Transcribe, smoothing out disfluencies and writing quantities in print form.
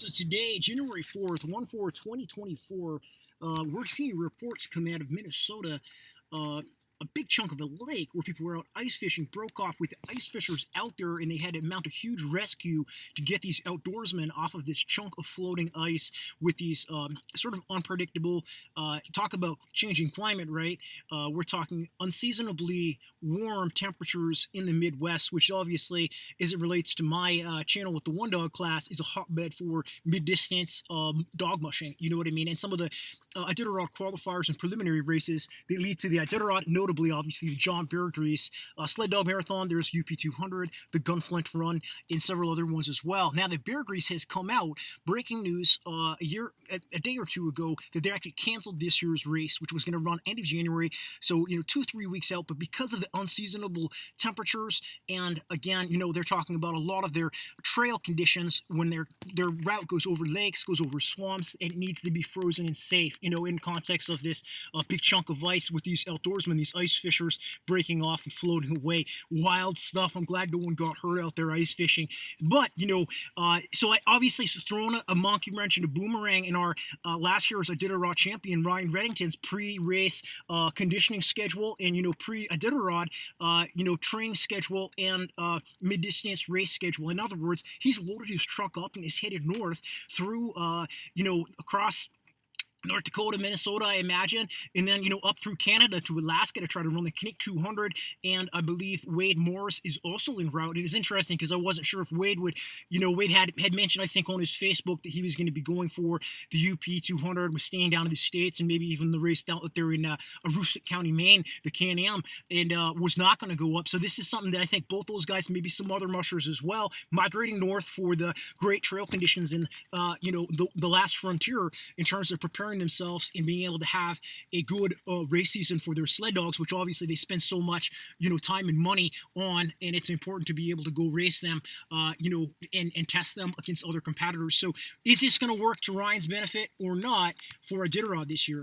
So today, January 4th, 1/4/2024, we're seeing reports come out of Minnesota. Uh, a big chunk of a lake where people were out ice fishing broke off with the ice fishers out there, and they had to mount a huge rescue to get these outdoorsmen off of this chunk of floating ice with these sort of unpredictable. Talk about changing climate, right? We're talking unseasonably warm temperatures in the Midwest, which obviously, as it relates to my channel with the one dog class, is a hotbed for mid distance dog mushing. You know what I mean? And some of the Iditarod qualifiers and preliminary races that lead to the Iditarod, notably, obviously, the John Beargrease Sled Dog Marathon. There's UP 200, the Gunflint Run, and several other ones as well. Now, the Beargrease has come out, breaking news a day or two ago, that they actually canceled this year's race, which was going to run end of January. So, 2-3 weeks out. But because of the unseasonable temperatures, and again, they're talking about a lot of their trail conditions when their route goes over lakes, goes over swamps, it needs to be frozen and safe. In context of this big chunk of ice with these outdoorsmen, these ice fishers breaking off and floating away. Wild stuff. I'm glad no one got hurt out there ice fishing. But, so I obviously thrown a monkey wrench and a boomerang in our last year's Iditarod champion, Ryan Redington's pre-race conditioning schedule and, pre-Iditarod, training schedule and mid-distance race schedule. In other words, he's loaded his truck up and is headed north through, across North Dakota, Minnesota, I imagine, and then, up through Canada to Alaska to try to run the Knik 200, and I believe Wade Morris is also en route. It is interesting because I wasn't sure if Wade would, Wade had mentioned, I think, on his Facebook that he was going to be going for the UP 200, was staying down in the States, and maybe even the race down there in Aroostook County, Maine, the Can-Am, and was not going to go up. So this is something that I think both those guys, maybe some other mushers as well, migrating north for the great trail conditions in, the last frontier in terms of preparing themselves and being able to have a good race season for their sled dogs, which obviously they spend so much, time and money on, and it's important to be able to go race them, and test them against other competitors. So is this going to work to Ryan's benefit or not for Iditarod this year?